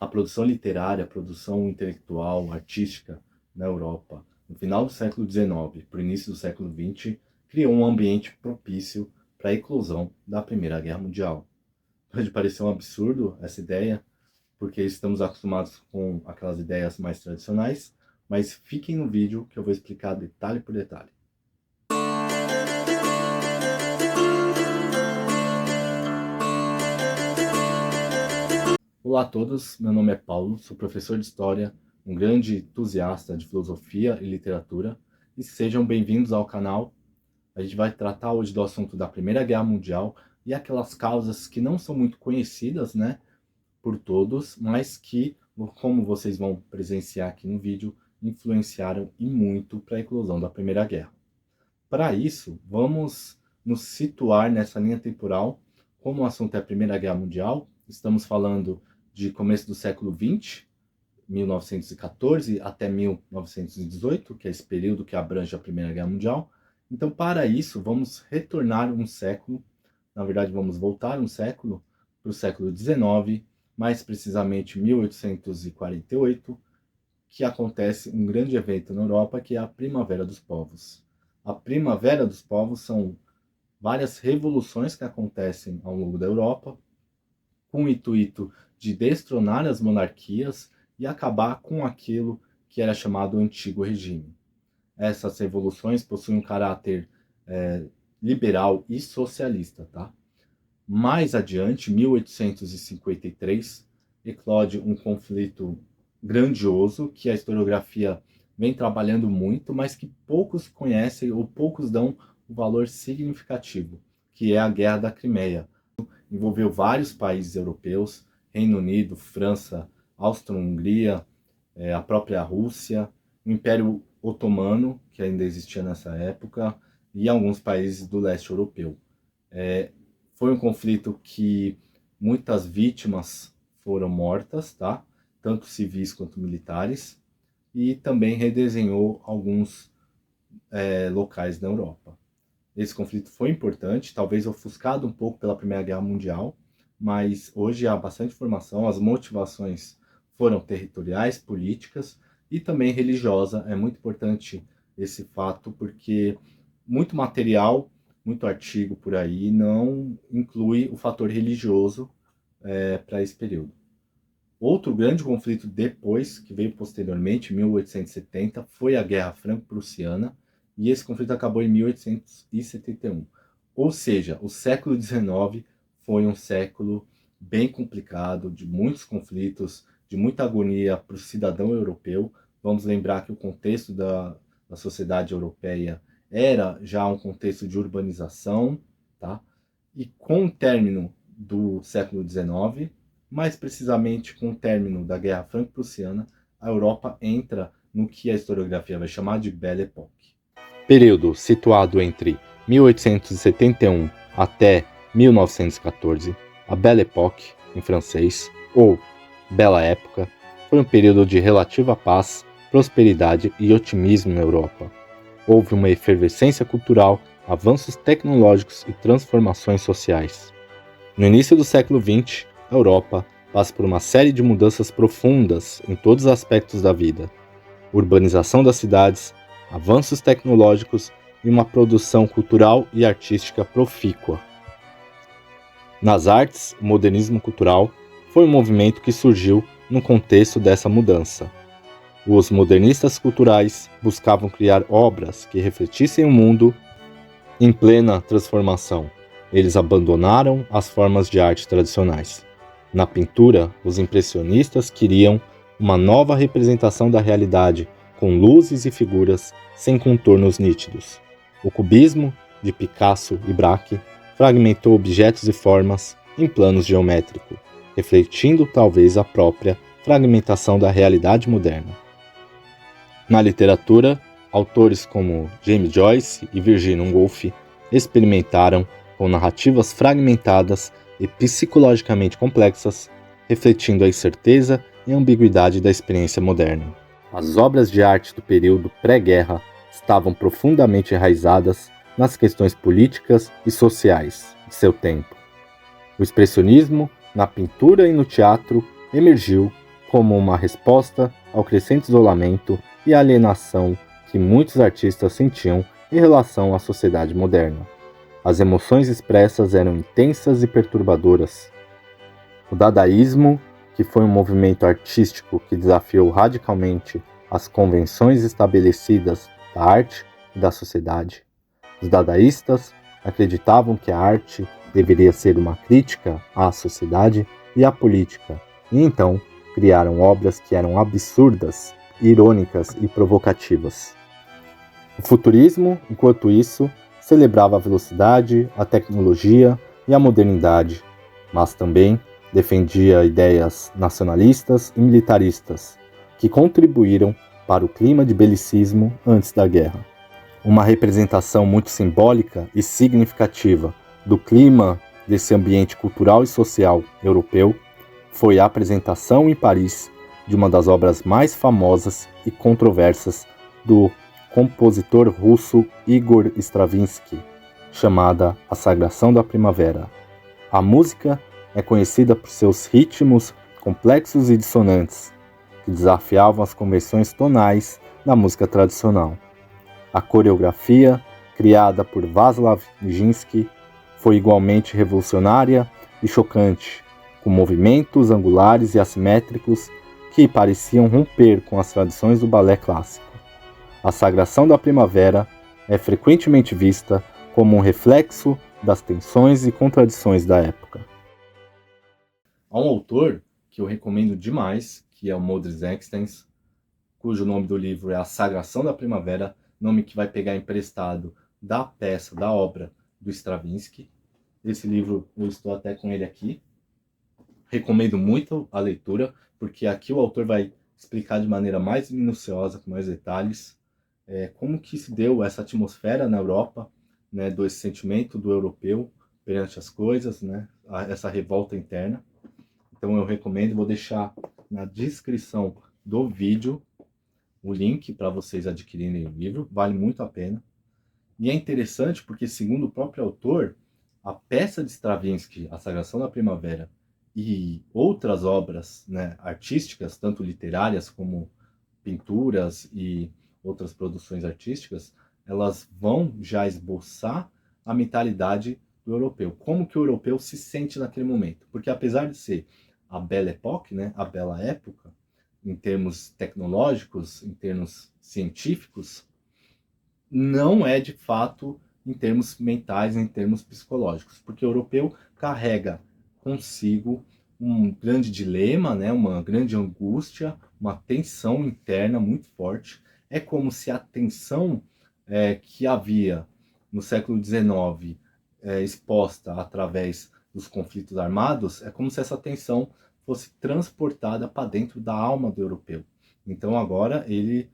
A produção literária, a produção intelectual, artística na Europa, no final do século XIX para o início do século XX, criou um ambiente propício para a eclosão da Primeira Guerra Mundial. Pode parecer um absurdo essa ideia, porque estamos acostumados com aquelas ideias mais tradicionais, mas fiquem no vídeo que eu vou explicar detalhe por detalhe. Olá a todos, meu nome é Paulo, sou professor de História, um grande entusiasta de filosofia e literatura, e sejam bem-vindos ao canal. A gente vai tratar hoje do assunto da Primeira Guerra Mundial e aquelas causas que não são muito conhecidas, né, por todos, mas que, como vocês vão presenciar aqui no vídeo, influenciaram e muito para a eclosão da Primeira Guerra. Para isso, vamos nos situar nessa linha temporal. Como o assunto é a Primeira Guerra Mundial, estamos falando de começo do século XX, 1914 até 1918, que é esse período que abrange a Primeira Guerra Mundial. Então, para isso, vamos retornar um século, na verdade, vamos voltar um século para o século XIX, mais precisamente 1848, que acontece um grande evento na Europa, que é a Primavera dos Povos. A Primavera dos Povos são várias revoluções que acontecem ao longo da Europa, com o intuito de destronar as monarquias e acabar com aquilo que era chamado Antigo Regime. Essas revoluções possuem um caráter liberal e socialista, tá? Mais adiante, 1853, eclode um conflito grandioso que a historiografia vem trabalhando muito, mas que poucos conhecem ou poucos dão o valor significativo, que é a Guerra da Crimeia. Envolveu vários países europeus, Reino Unido, França, Áustria-Hungria, a própria Rússia, o Império Otomano, que ainda existia nessa época, e alguns países do leste europeu. Foi um conflito que muitas vítimas foram mortas, tá? Tanto civis quanto militares, e também redesenhou alguns locais na Europa. Esse conflito foi importante, talvez ofuscado um pouco pela Primeira Guerra Mundial, mas hoje há bastante informação, as motivações foram territoriais, políticas e também religiosa. É muito importante esse fato, porque muito material, muito artigo por aí não inclui o fator religioso para esse período. Outro grande conflito depois, que veio posteriormente, em 1870, foi a Guerra Franco-Prussiana, e esse conflito acabou em 1871. Ou seja, o século XIX foi um século bem complicado, de muitos conflitos, de muita agonia para o cidadão europeu. Vamos lembrar que o contexto da sociedade europeia era já um contexto de urbanização, tá? E com o término do século XIX, mais precisamente com o término da Guerra Franco-Prussiana, a Europa entra no que a historiografia vai chamar de Belle Époque. Período situado entre 1871 até 1914, a Belle Époque, em francês, ou Bela Época, foi um período de relativa paz, prosperidade e otimismo na Europa. Houve uma efervescência cultural, avanços tecnológicos e transformações sociais. No início do século XX, a Europa passa por uma série de mudanças profundas em todos os aspectos da vida. Urbanização das cidades, avanços tecnológicos e uma produção cultural e artística profícua. Nas artes, o modernismo cultural foi um movimento que surgiu no contexto dessa mudança. Os modernistas culturais buscavam criar obras que refletissem o mundo em plena transformação. Eles abandonaram as formas de arte tradicionais. Na pintura, os impressionistas queriam uma nova representação da realidade, com luzes e figuras sem contornos nítidos. O cubismo, de Picasso e Braque, fragmentou objetos e formas em planos geométricos, refletindo talvez a própria fragmentação da realidade moderna. Na literatura, autores como James Joyce e Virginia Woolf experimentaram com narrativas fragmentadas e psicologicamente complexas, refletindo a incerteza e a ambiguidade da experiência moderna. As obras de arte do período pré-guerra estavam profundamente enraizadas nas questões políticas e sociais de seu tempo. O expressionismo, na pintura e no teatro, emergiu como uma resposta ao crescente isolamento e alienação que muitos artistas sentiam em relação à sociedade moderna. As emoções expressas eram intensas e perturbadoras. O dadaísmo, que foi um movimento artístico que desafiou radicalmente as convenções estabelecidas da arte e da sociedade. Os dadaístas acreditavam que a arte deveria ser uma crítica à sociedade e à política, e então criaram obras que eram absurdas, irônicas e provocativas. O futurismo, enquanto isso, celebrava a velocidade, a tecnologia e a modernidade, mas também defendia ideias nacionalistas e militaristas, que contribuíram para o clima de belicismo antes da guerra. Uma representação muito simbólica e significativa do clima desse ambiente cultural e social europeu foi a apresentação em Paris de uma das obras mais famosas e controversas do compositor russo Igor Stravinsky, chamada A Sagração da Primavera. A música é conhecida por seus ritmos complexos e dissonantes, que desafiavam as convenções tonais da música tradicional. A coreografia, criada por Václav Nijinsky, foi igualmente revolucionária e chocante, com movimentos angulares e assimétricos que pareciam romper com as tradições do balé clássico. A Sagração da Primavera é frequentemente vista como um reflexo das tensões e contradições da época. Há um autor que eu recomendo demais, que é o Modris Ekstens, cujo nome do livro é A Sagração da Primavera, nome que vai pegar emprestado da peça, da obra do Stravinsky. Esse livro, eu estou até com ele aqui. Recomendo muito a leitura, porque aqui o autor vai explicar de maneira mais minuciosa, com mais detalhes, como que se deu essa atmosfera na Europa, né, do esse sentimento do europeu perante as coisas, né, essa revolta interna. Então eu recomendo, vou deixar na descrição do vídeo o link para vocês adquirirem o livro, vale muito a pena. E é interessante porque, segundo o próprio autor, a peça de Stravinsky, A Sagração da Primavera, e outras obras, né, artísticas, tanto literárias como pinturas e outras produções artísticas, elas vão já esboçar a mentalidade do europeu. Como que o europeu se sente naquele momento. Porque apesar de ser a Belle Époque, né, a bela época, em termos tecnológicos, em termos científicos, não é de fato em termos mentais, em termos psicológicos. Porque o europeu carrega consigo um grande dilema, né, uma grande angústia, uma tensão interna muito forte. É como se a tensão que havia no século XIX, exposta através dos conflitos armados, é como se essa tensão fosse transportada para dentro da alma do europeu. Então agora ele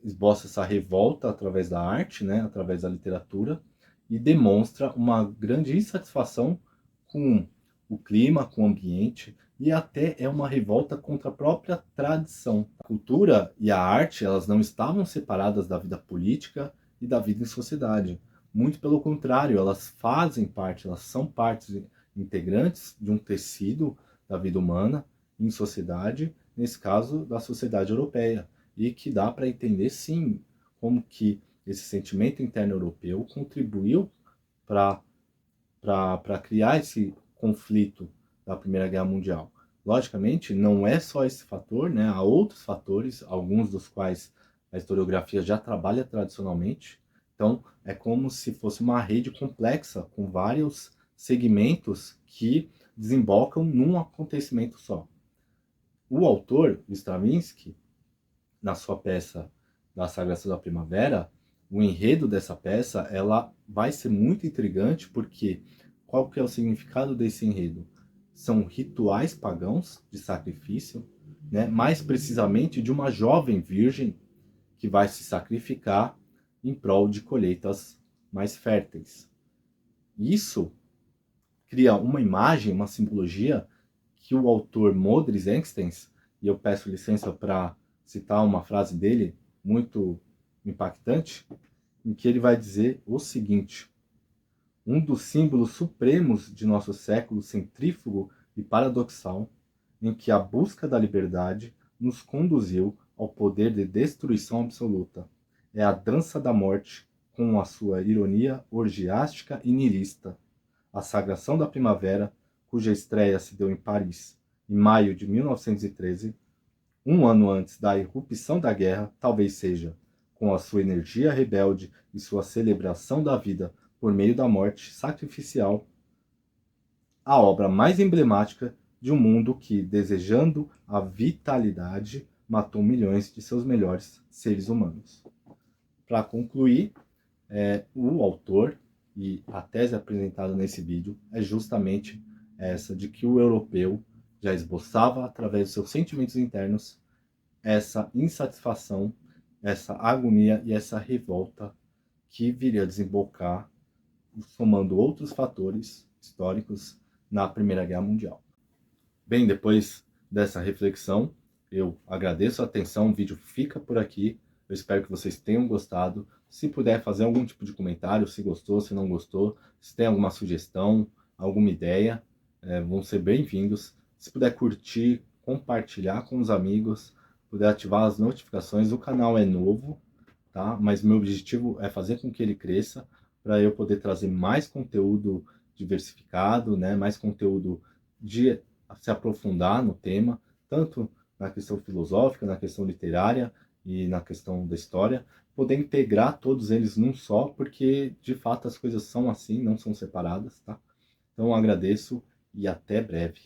esboça essa revolta através da arte, né, através da literatura, e demonstra uma grande insatisfação com o clima, com o ambiente, e até é uma revolta contra a própria tradição. A cultura e a arte, elas não estavam separadas da vida política e da vida em sociedade. Muito pelo contrário, elas fazem parte, elas são partes integrantes de um tecido da vida humana em sociedade, nesse caso da sociedade europeia, e que dá para entender sim como que esse sentimento interno europeu contribuiu para criar esse conflito da Primeira Guerra Mundial. Logicamente, não é só esse fator, né? Há outros fatores, alguns dos quais a historiografia já trabalha tradicionalmente. Então, é como se fosse uma rede complexa, com vários segmentos que desembocam num acontecimento só. O autor, Stravinsky, na sua peça da Sagração da Primavera, o enredo dessa peça, ela vai ser muito intrigante, porque qual que é o significado desse enredo? São rituais pagãos de sacrifício, né? Mais precisamente de uma jovem virgem que vai se sacrificar em prol de colheitas mais férteis. Isso cria uma imagem, uma simbologia que o autor Modris Ekstens, e eu peço licença para citar uma frase dele muito impactante, em que ele vai dizer o seguinte: um dos símbolos supremos de nosso século centrífugo e paradoxal em que a busca da liberdade nos conduziu ao poder de destruição absoluta. É a dança da morte, com a sua ironia orgiástica e niilista. A Sagração da Primavera, cuja estreia se deu em Paris em maio de 1913, um ano antes da irrupção da guerra, talvez seja, com a sua energia rebelde e sua celebração da vida por meio da morte sacrificial, a obra mais emblemática de um mundo que, desejando a vitalidade, matou milhões de seus melhores seres humanos. Para concluir, o autor e a tese apresentada nesse vídeo é justamente essa de que o europeu já esboçava, através dos seus sentimentos internos, essa insatisfação, essa agonia e essa revolta que viria a desembocar, somando outros fatores históricos, na Primeira Guerra Mundial. Bem, depois dessa reflexão, eu agradeço a atenção, o vídeo fica por aqui, eu espero que vocês tenham gostado. Se puder fazer algum tipo de comentário, se gostou, se não gostou, se tem alguma sugestão, alguma ideia, vão ser bem-vindos. Se puder curtir, compartilhar com os amigos, puder ativar as notificações, o canal é novo, tá? Mas meu objetivo é fazer com que ele cresça, para eu poder trazer mais conteúdo diversificado, né? Mais conteúdo de se aprofundar no tema, tanto na questão filosófica, na questão literária e na questão da história, poder integrar todos eles num só, porque de fato as coisas são assim, não são separadas, tá? Então agradeço e até breve.